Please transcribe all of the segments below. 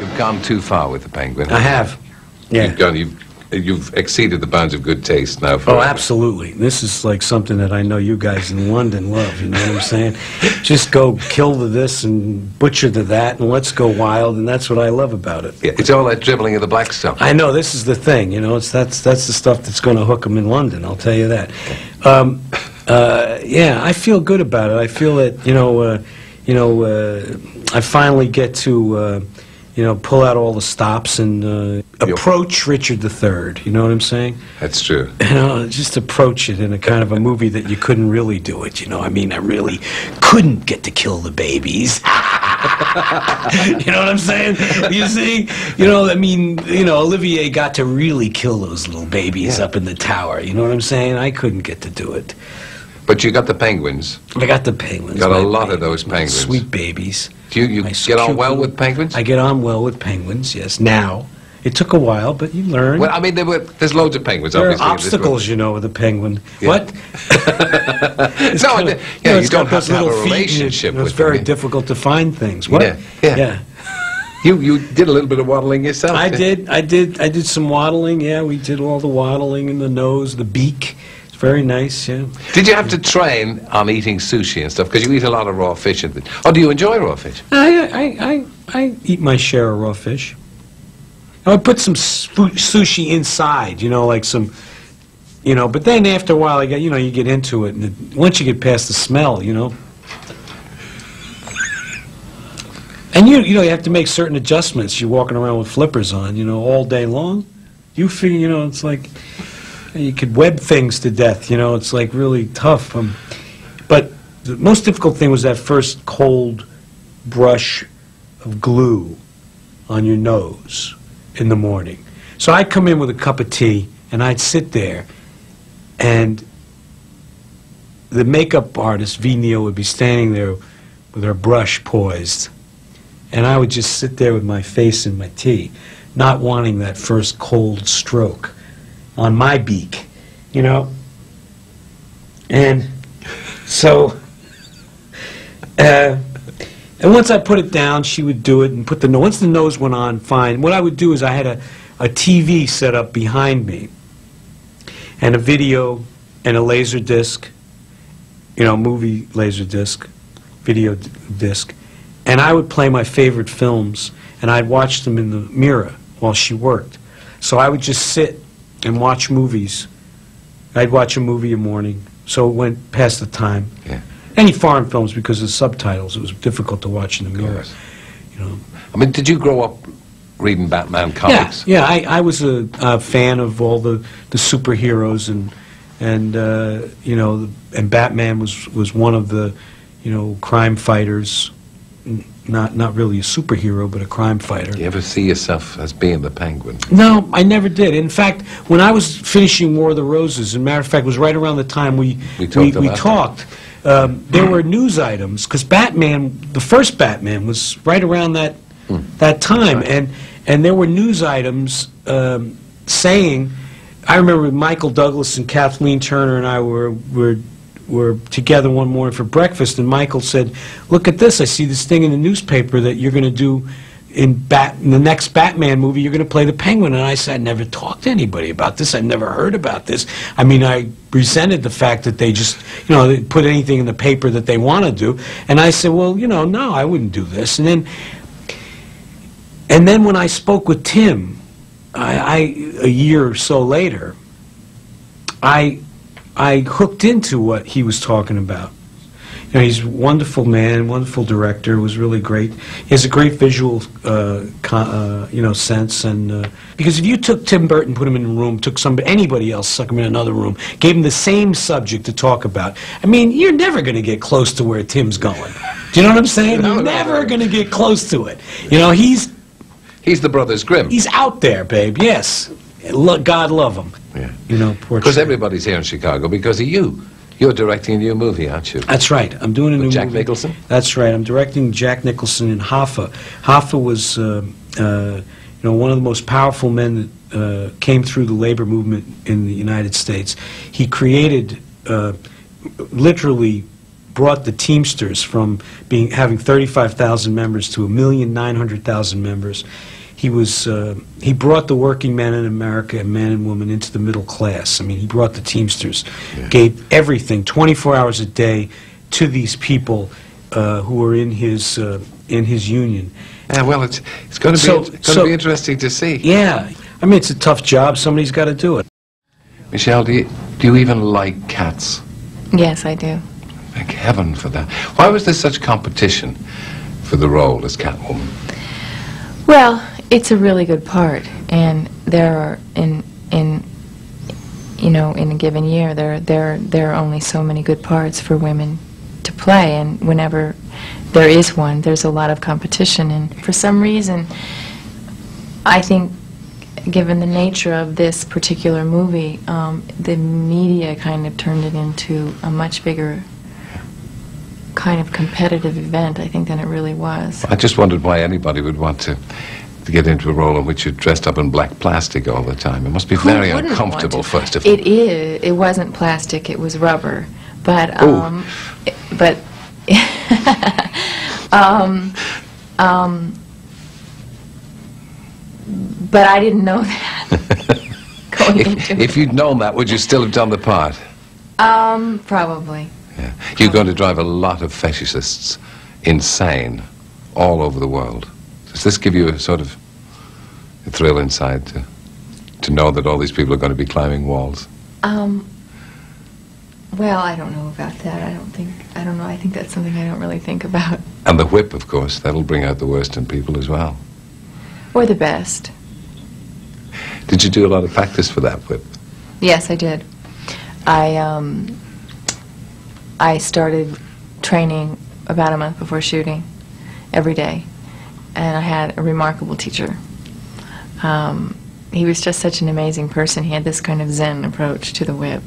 You've gone too far with the Penguin. I have. Yeah. You've exceeded the bounds of good taste now. Oh, absolutely. This is like something that I know you guys in London love, you know what I'm saying? Just go kill the this and butcher the that and let's go wild, and that's what I love about it. Yeah, it's all that dribbling of the black stuff. I know, this is the thing, you know, that's the stuff that's going to hook them in London, I'll tell you that. Yeah, I feel good about it. I feel that, I finally get to... pull out all the stops and approach Richard III. You know what I'm saying? That's true. Just approach it in a kind of a movie that you couldn't really do it. You know, I mean, I really couldn't get to kill the babies. You know what I'm saying? You see? Olivier got to really kill those little babies up in the tower. You know what I'm saying? I couldn't get to do it. But you got the penguins. I got the penguins. Got a lot of those penguins. Sweet babies. Do you get on well with penguins? I get on well with penguins, yes. Now. It took a while, but you learn. Well, I mean, there's loads of penguins, there obviously. There are obstacles, with a penguin. Yeah. What? You don't have to have a relationship with them. It's very difficult to find things. What? Yeah. You did a little bit of waddling yourself. I did some waddling, yeah. We did all the waddling in the nose, the beak. Very nice, yeah. Did you have to train on eating sushi and stuff? Because you eat a lot of raw fish. Oh, do you enjoy raw fish? I eat my share of raw fish. I would put some sushi inside, like some, but then after a while, you get into it, and once you get past the smell, And you have to make certain adjustments. You're walking around with flippers on, all day long. You feel, it's like... You could web things to death, it's like really tough. But the most difficult thing was that first cold brush of glue on your nose in the morning. So I'd come in with a cup of tea, and I'd sit there, and the makeup artist, V. Neal, would be standing there with her brush poised, and I would just sit there with my face in my tea, not wanting that first cold stroke on my beak, and so, and once I put it down, she would do it and put once the nose went on, fine. What I would do is I had a TV set up behind me, and a video and a laser disc, movie laser disc, video disc, and I would play my favorite films, and I'd watch them in the mirror while she worked. So I would just sit and watch movies. I'd watch a movie a morning, so it went past the time. Yeah. Any foreign films, because of the subtitles, it was difficult to watch in the mirror. I mean, did you grow up reading Batman comics? Yeah. I was a fan of all the superheroes, and Batman was one of the crime fighters. Not really a superhero, but a crime fighter. Do you ever see yourself as being the Penguin? No, I never did. In fact, when I was finishing War of the Roses, as a matter of fact, it was right around the time we talked. There were news items, because Batman, the first Batman, was right around that time, right. and there were news items saying. I remember Michael Douglas and Kathleen Turner and I were together one morning for breakfast, and Michael said, "Look at this! I see this thing in the newspaper that you're going to do in the next Batman movie. You're going to play the Penguin." And I said, "I never talked to anybody about this. I never heard about this. I mean, I resented the fact that they just, they put anything in the paper that they want to do." And I said, "Well, no, I wouldn't do this." And then when I spoke with Tim, a year or so later, I hooked into what he was talking about. He's a wonderful man, wonderful director, was really great. He has a great visual, sense. And because if you took Tim Burton, put him in a room, took anybody else, stuck him in another room, gave him the same subject to talk about, I mean, you're never going to get close to where Tim's going. Do you know what I'm saying? You're never going to get close to it. He's the Brothers Grimm. He's out there, babe. Yes. God love him. Yeah. Because everybody's here in Chicago because of you. You're directing a new movie, aren't you? That's right. I'm doing a new movie. Jack Nicholson? That's right. I'm directing Jack Nicholson in Hoffa. Hoffa was, one of the most powerful men that came through the labor movement in the United States. He created, literally brought the Teamsters from having 35,000 members to 1,900,000 members. He brought the working man in America and man and woman into the middle class. I mean, he brought the Teamsters, gave everything, 24 hours a day, to these people who were in his union. Yeah, well, it's going to be interesting to see. Yeah, I mean, it's a tough job. Somebody's got to do it. Michelle, do you even like cats? Yes, I do. Thank heaven for that. Why was there such competition for the role as Catwoman? Well, it's a really good part, and there are in a given year there are only so many good parts for women to play, and whenever there is one, there's a lot of competition. And for some reason, I think, given the nature of this particular movie, the media kind of turned it into a much bigger kind of competitive event, I think, than it really was. I just wondered why anybody would want to get into a role in which you're dressed up in black plastic all the time. It must be very uncomfortable, first of all. It is. It wasn't plastic. It was rubber. But but I didn't know that going into it. If you'd known that, would you still have done the part? Probably. Yeah. You're going to drive a lot of fetishists insane all over the world. Does this give you a sort of a thrill inside to know that all these people are going to be climbing walls? Well, I don't know about that. I don't know. I think that's something I don't really think about. And the whip, of course, that'll bring out the worst in people as well. Or the best. Did you do a lot of practice for that whip? Yes, I did. I started training about a month before shooting, every day. And I had a remarkable teacher. He was just such an amazing person. He had this kind of Zen approach to the whip.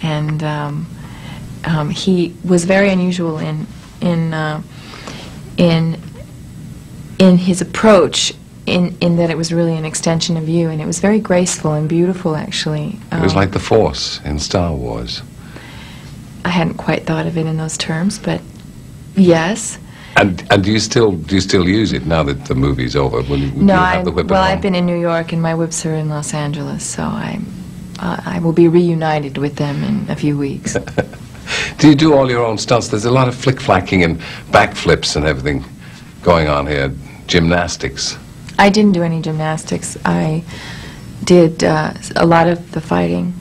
And he was very unusual in his approach, in that it was really an extension of you, and it was very graceful and beautiful, actually. It was like the Force in Star Wars. I hadn't quite thought of it in those terms, but yes. And do you still use it now that the movie's over? Will you have the whip at home? I've been in New York, and my whips are in Los Angeles, so I will be reunited with them in a few weeks. Do you do all your own stunts? There's a lot of flick-flacking and backflips and everything going on here. Gymnastics. I didn't do any gymnastics. I did a lot of the fighting.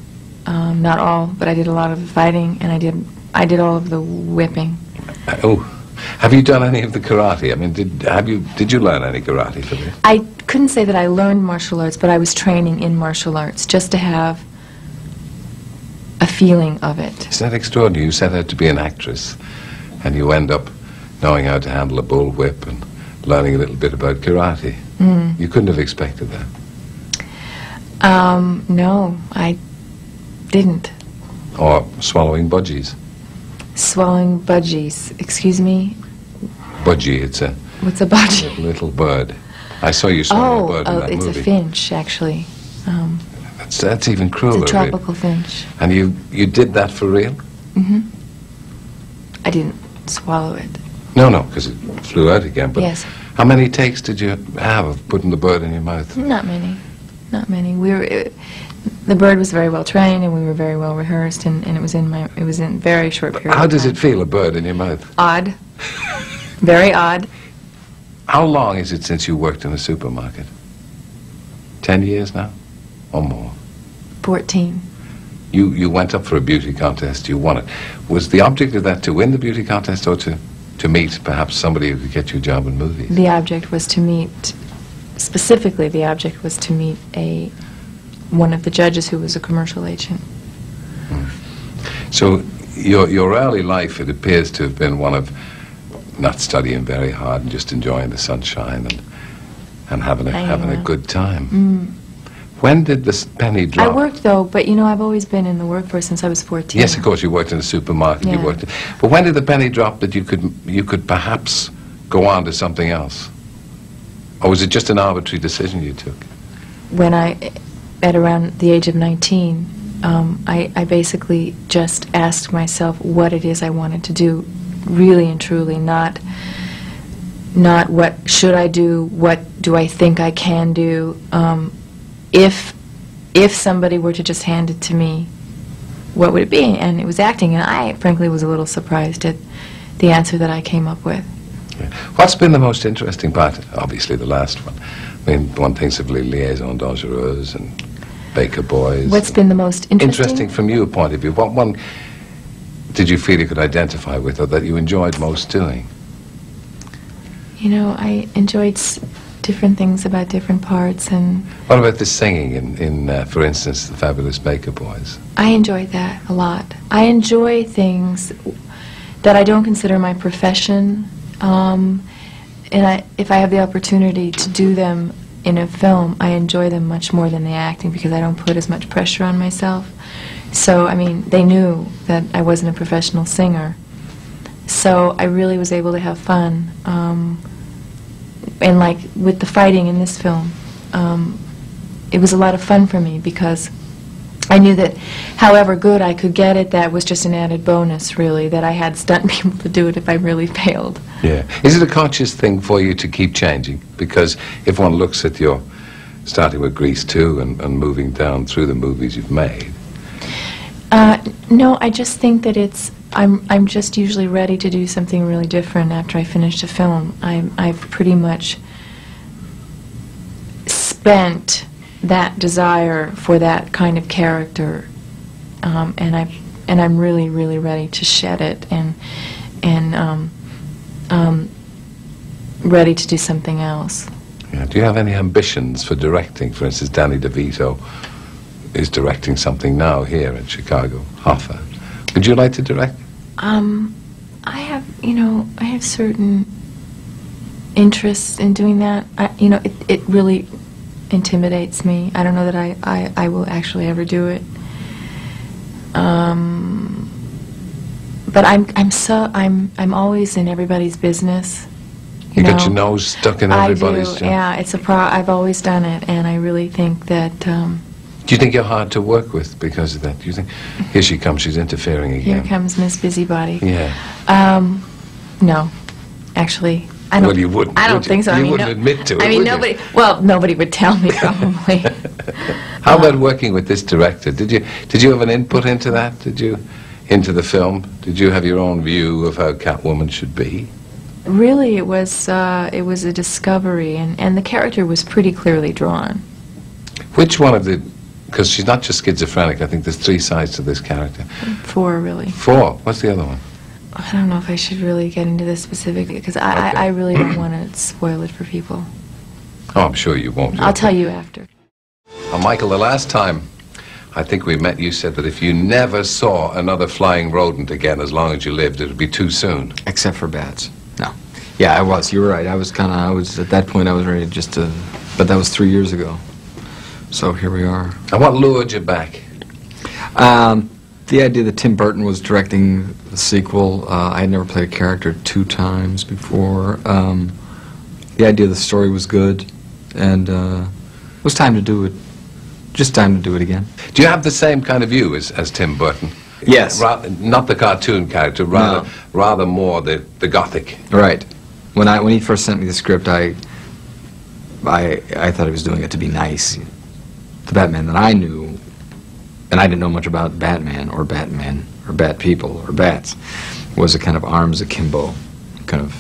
Not all, but I did a lot of the fighting, and I did all of the whipping. Have you done any of the karate? I mean, did you learn any karate for this? I couldn't say that I learned martial arts, but I was training in martial arts just to have a feeling of it. Isn't that extraordinary? You set out to be an actress, and you end up knowing how to handle a bullwhip and learning a little bit about karate. Mm. You couldn't have expected that. No, I didn't. Or swallowing budgies. Swallowing budgies. Excuse me? Budgie, it's a... What's a budgie? Little bird. I saw you swallow a bird in that movie. It's a finch, actually. That's even crueler. It's a tropical finch. And you did that for real? Mm-hmm. I didn't swallow it. No, because it flew out again. But yes. How many takes did you have of putting the bird in your mouth? Not many. Not many. The bird was very well trained, and we were very well rehearsed, and it was in a very short period of time. How does it feel, a bird in your mouth? Odd. Very odd. How long is it since you worked in a supermarket? 10 years now? Or more? 14. You went up for a beauty contest, you won it. Was the object of that to win the beauty contest, or to meet perhaps somebody who could get you a job in movies? The object was to meet, specifically the object was to meet one of the judges who was a commercial agent. So your early life, it appears to have been one of not studying very hard and just enjoying the sunshine and having a good time. Mm. When did this penny drop? I worked, though, but I've always been in the workforce since I was 14. Yes, of course, you worked in a supermarket. Yeah. You worked, but when did the penny drop that you could perhaps go on to something else? Or was it just an arbitrary decision you took? When at around the age of 19, I basically just asked myself what it is I wanted to do, really and truly, not what should I do, what do I think I can do. If somebody were to just hand it to me, what would it be? And it was acting, and I frankly was a little surprised at the answer that I came up with. Yeah. What's been the most interesting part? Obviously the last one. I mean, one thinks of Les Liaisons Dangereuses and Baker Boys. What's been the most interesting? Interesting from your point of view. What one did you feel you could identify with, or that you enjoyed most doing? You know, I enjoyed different things about different parts, and... What about the singing in for instance, The Fabulous Baker Boys? I enjoyed that a lot. I enjoy things that I don't consider my profession, and if I have the opportunity to do them in a film, I enjoy them much more than the acting, because I don't put as much pressure on myself. So, I mean, they knew that I wasn't a professional singer, so I really was able to have fun. And like with the fighting in this film, it was a lot of fun for me, because I knew that however good I could get it, that was just an added bonus, really, that I had stunt people to do it if I really failed. Yeah. Is it a conscious thing for you to keep changing? Because if one looks at your, starting with Grease 2 and moving down through the movies you've made. No, I just think that I'm just usually ready to do something really different after I finish a film. I've pretty much spent that desire for that kind of character, and I'm really, really ready to shed it and ready to do something else. Yeah. Do you have any ambitions for directing? For instance, Danny DeVito is directing something now here in Chicago, Hoffa. Would you like to direct? I have certain interests in doing that. It really intimidates me. I don't know that I will actually ever do it. But I'm always in everybody's business. You got your nose stuck in everybody's job. Yeah, I've always done it, and I really think that. Do you think you're hard to work with because of that? Do you think, here she comes, she's interfering again? Here comes Miss Busybody. Yeah. No, actually, I don't. Well, you wouldn't. I don't think so. You wouldn't admit to it. I mean, would nobody. You? Well, nobody would tell me probably. How about working with this director? Did you have an input into that? Into the film? Did you have your own view of how Catwoman should be? Really, it was a discovery, and the character was pretty clearly drawn. Which one of the? Because she's not just schizophrenic. I think there's 3 sides to this character. 4, really. 4. What's the other one? I don't know if I should really get into this specifically, because I really don't want to spoil it for people. Oh, I'm sure you won't. I'll tell you after. Well, Michael, the last time I think we met, you said that if you never saw another flying rodent again as long as you lived, it would be too soon. Except for bats. No. Yeah, I was. You were right. I was at that point, I was ready just to, but that was 3 years ago. So here we are. And what lured you back? The idea that Tim Burton was directing the sequel. I had never played a character 2 times before. The idea of the story was good, and it was time to do it. Just time to do it again. Do you have the same kind of view as Tim Burton? Yes. Not the cartoon character, rather more the gothic. Right. When he first sent me the script, I thought he was doing it to be nice. The Batman that I knew, and I didn't know much about Batman or Bat People or bats, was a kind of arms akimbo kind of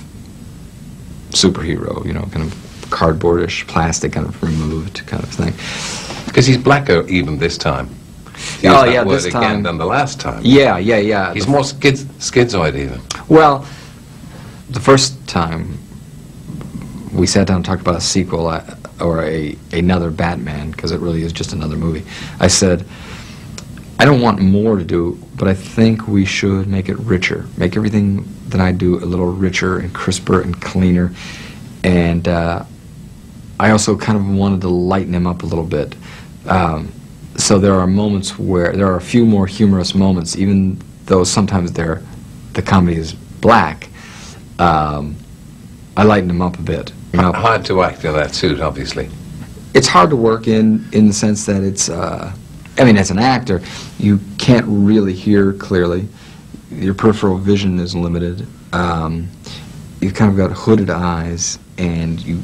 superhero, kind of cardboardish, plastic, kind of removed kind of thing. Because he's blacker even this time. Oh yeah, this time again than the last time. Yeah. He's more schizoid even. Well, the first time we sat down and talked about a sequel or another Batman, because it really is just another movie, I said, I don't want more to do, but I think we should make it richer. Make everything that I do a little richer and crisper and cleaner. And I also kind of wanted to lighten him up a little bit. So there are moments where there are a few more humorous moments, even though sometimes the comedy is black. I lightened him up a bit. Hard to act in that suit, obviously. It's hard to work in the sense that it's I mean, as an actor, you can't really hear clearly. Your peripheral vision is limited. You've kind of got hooded eyes, and you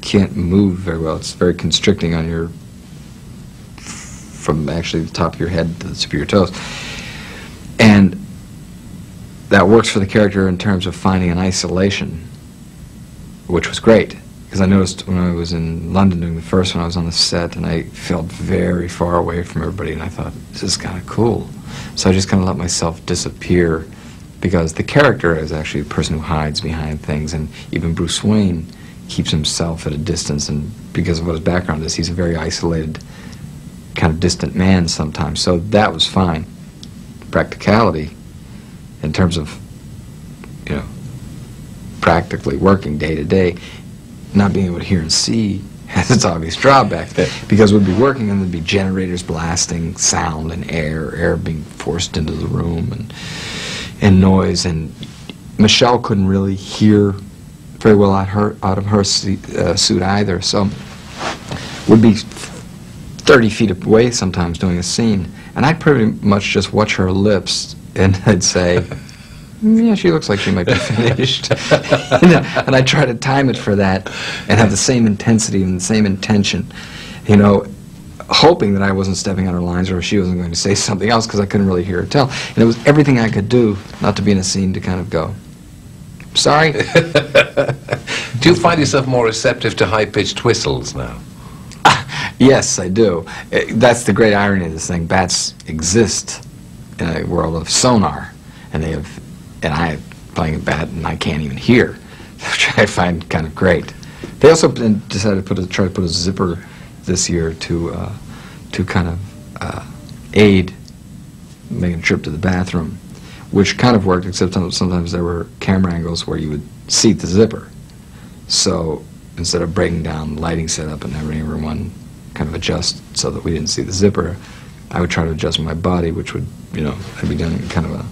can't move very well. It's very constricting on your, from actually the top of your head to the tip of your toes. And that works for the character in terms of finding an isolation, which was great. Because I noticed when I was in London doing the first one, I was on the set, and I felt very far away from everybody, and I thought, this is kind of cool. So I just kind of let myself disappear, because the character is actually a person who hides behind things, and even Bruce Wayne keeps himself at a distance, and because of what his background is, he's a very isolated, kind of distant man sometimes. So that was fine. Practicality, in terms of, you know, practically working day to day, not being able to hear and see has its obvious drawback, because we'd be working and there'd be generators blasting sound and air being forced into the room, and noise, and Michelle couldn't really hear very well out of her suit either, so we'd be 30 feet away sometimes doing a scene, and I'd pretty much just watch her lips, and I'd say, yeah, she looks like she might be finished. And I try to time it for that and have the same intensity and the same intention, you know, hoping that I wasn't stepping on her lines or she wasn't going to say something else, because I couldn't really hear her tell. And it was everything I could do not to be in a scene to kind of go, sorry. Do you find yourself more receptive to high-pitched whistles now? Yes, I do. That's the great irony of this thing. Bats exist in a world of sonar, and they have. And I'm playing a bat, and I can't even hear, which I find kind of great. They also decided to try to put a zipper this year to kind of aid making a trip to the bathroom, which kind of worked, except sometimes there were camera angles where you would seat the zipper. So instead of breaking down the lighting setup and having everyone kind of adjust so that we didn't see the zipper, I would try to adjust my body, which would, you know, I'd be doing kind of a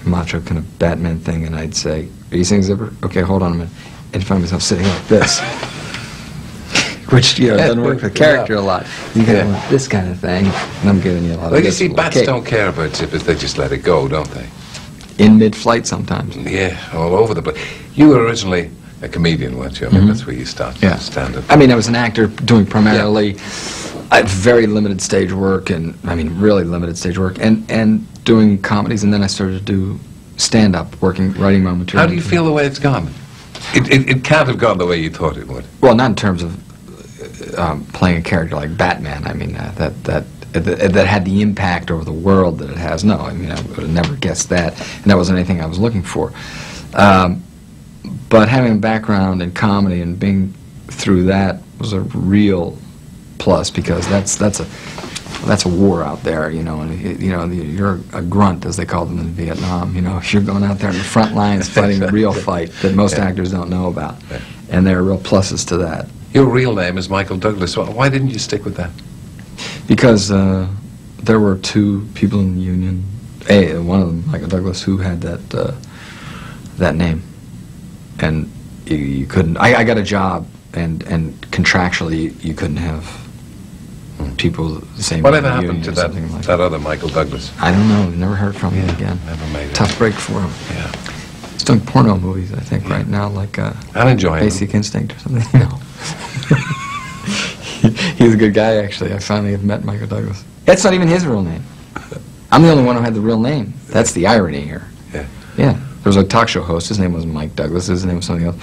macho kind of Batman thing, and I'd say, are you seeing zipper? Okay, hold on a minute. And find myself sitting like this. Which, you know, doesn't work for the character a lot. You get this kind of thing, and I'm giving you a lot of Well, you see, bats don't care about zippers, they just let it go, don't they? In mid-flight sometimes. Yeah, all over the place. You were originally a comedian, weren't you? I mean, that's where you started, stand-up. I mean, I was an actor doing primarily very limited stage work, and, I mean, really limited stage work, and doing comedies, and then I started to do stand-up, writing my own material. How do you feel the way it's gone? It can't have gone the way you thought it would. Well, not in terms of playing a character like Batman. I mean, that had the impact over the world that it has. No, I mean, I would have never guessed that, and that wasn't anything I was looking for. But having a background in comedy and being through that was a real plus, because that's a war out there, you know, and you know, you're a grunt, as they called them in Vietnam. You know, you're going out there in the front lines fighting a real fight that most actors don't know about, and there are real pluses to that. Your real name is Michael Douglas. Why didn't you stick with that? Because there were two people in the union. One of them, Michael Douglas, who had that name, and you couldn't. I got a job, and contractually you couldn't have people the same. Whatever happened to that other Michael Douglas? I don't know. Never heard from him again. Never made it. Tough break for him. Yeah. He's doing porno movies, I think, right now, like I'm enjoying Basic Instinct or something. No. He's a good guy, actually. I finally have met Michael Douglas. That's not even his real name. I'm the only one who had the real name. That's the irony here. Yeah. Yeah. There was a talk show host. His name wasn't Mike Douglas. His name was something else.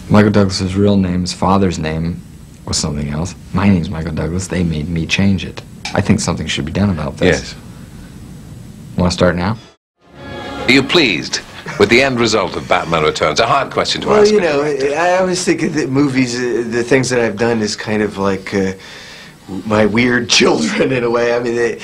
Michael Douglas's real name, his father's name, was something else. My name's Michael Douglas. They made me change it. I think something should be done about this. Yes. Want to start now? Are you pleased with the end result of Batman Returns? A hard question to ask. Well, you know, I always think of the movies, the things that I've done is kind of like my weird children in a way. I mean,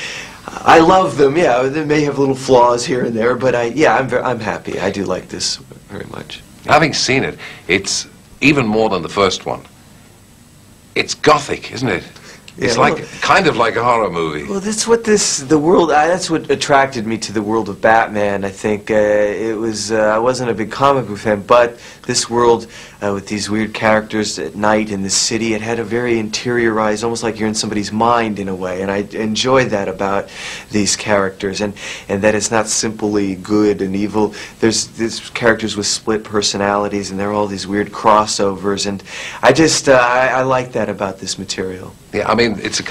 I love them. Yeah, they may have little flaws here and there, but I'm happy. I do like this very much. Having seen it, it's even more than the first one. It's gothic, isn't it? It's kind of like a horror movie. Well, that's what that's what attracted me to the world of Batman. I think it was, I wasn't a big comic book fan, but this world, with these weird characters at night in the city. It had a very interiorized, almost like you're in somebody's mind in a way, and I enjoyed that about these characters, and that it's not simply good and evil. There's characters with split personalities, and there are all these weird crossovers, and I like that about this material. Yeah, I mean, it's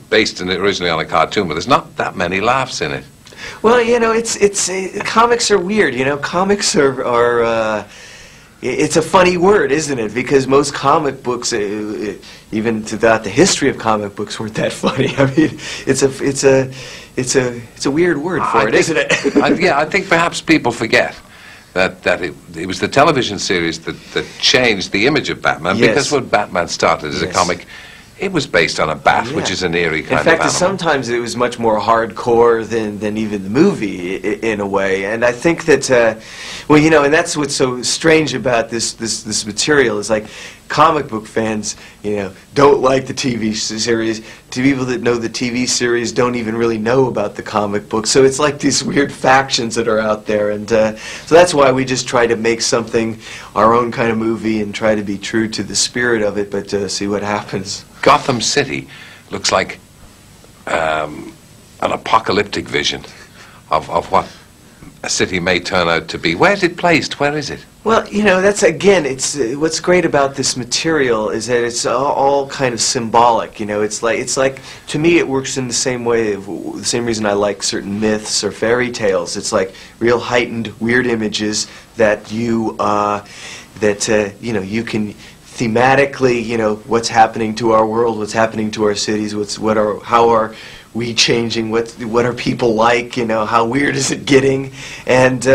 based originally on a cartoon, but there's not that many laughs in it. Well, you know, comics are weird. You know, comics are it's a funny word, isn't it? Because most comic books, even throughout the history of comic books, weren't that funny. I mean, it's a weird word for it, isn't it? Yeah, I think perhaps people forget that it was the television series that changed the image of Batman. Yes. Because when Batman started as a comic, it was based on a bat, which is an eerie kind of animal. In fact, sometimes it was much more hardcore than even the movie, in a way. And I think that, well, you know, and that's what's so strange about this material is, like, comic book fans, you know, don't like the TV series. To people that know the TV series don't even really know about the comic book. So it's like these weird factions that are out there. And so that's why we just try to make something, our own kind of movie, and try to be true to the spirit of it, but see what happens. Gotham City looks like an apocalyptic vision of what a city may turn out to be. Where's it placed? Where is it? Well, you know, that's, again, it's what's great about this material is that it's all kind of symbolic. You know, it's like to me it works in the same way, the same reason I like certain myths or fairy tales. It's like real heightened, weird images that you you know, you can thematically, you know, what's happening to our world, what's happening to our cities, how are we changing, what are people like, you know, how weird is it getting? And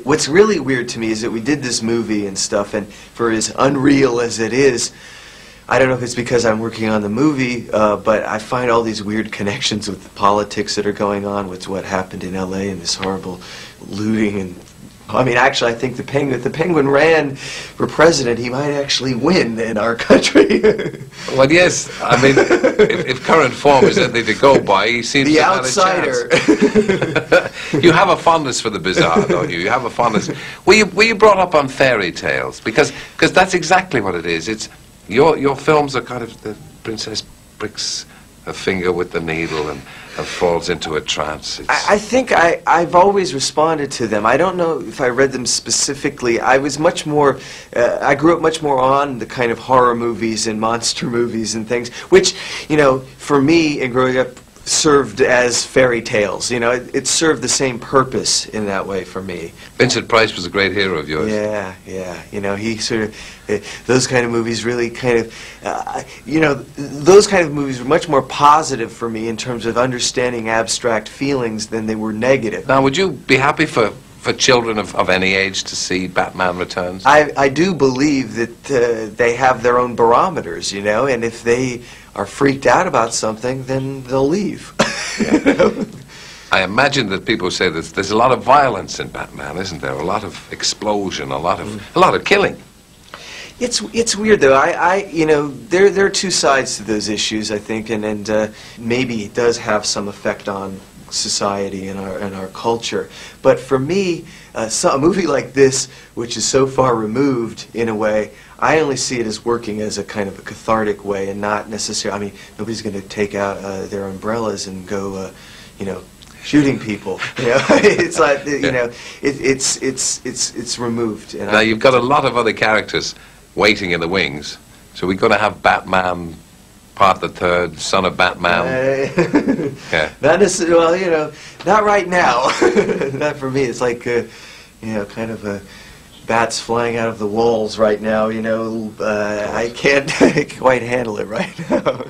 what's really weird to me is that we did this movie and stuff, and for as unreal as it is, I don't know if it's because I'm working on the movie, but I find all these weird connections with the politics that are going on, with what happened in LA and this horrible looting. And I mean, actually, I think if the Penguin ran for president, he might actually win in our country. Well, yes. I mean, if current form is anything to go by, he seems the to have outsider. Had a chance. You have a fondness for the bizarre, don't you? You have a fondness. Were you brought up on fairy tales? Because that's exactly what it is. It's your films are kind of the princess pricks a finger with the needle and falls into a trance. I think I've always responded to them. I don't know if I read them specifically. I was much more, I grew up much more on the kind of horror movies and monster movies and things, which, you know, for me, and growing up, served as fairy tales. You know, it served the same purpose in that way for me. Vincent Price was a great hero of yours. Yeah, yeah. You know, he sort of, those kind of movies really kind of, you know, those kind of movies were much more positive for me in terms of understanding abstract feelings than they were negative. Now, would you be happy for children of any age to see Batman Returns? I do believe that they have their own barometers, you know, and if they are freaked out about something, then they'll leave. I imagine that people say that there's a lot of violence in Batman, isn't there? A lot of explosion, a lot of killing. It's weird though. You know, there are two sides to those issues, I think, and maybe it does have some effect on society and our culture. But for me, a movie like this, which is so far removed in a way, I only see it as working as a kind of a cathartic way, and not necessarily. I mean, nobody's going to take out their umbrellas and go, you know, shooting people. You know, it's like, you know, it's removed. And now you've got a lot of other characters waiting in the wings, so we're going to have Batman Part the Third, Son of Batman. Yeah. Not necessarily. Well, you know, not right now. Not for me. It's like, you know, kind of bats flying out of the walls right now. You know, I can't quite handle it right now.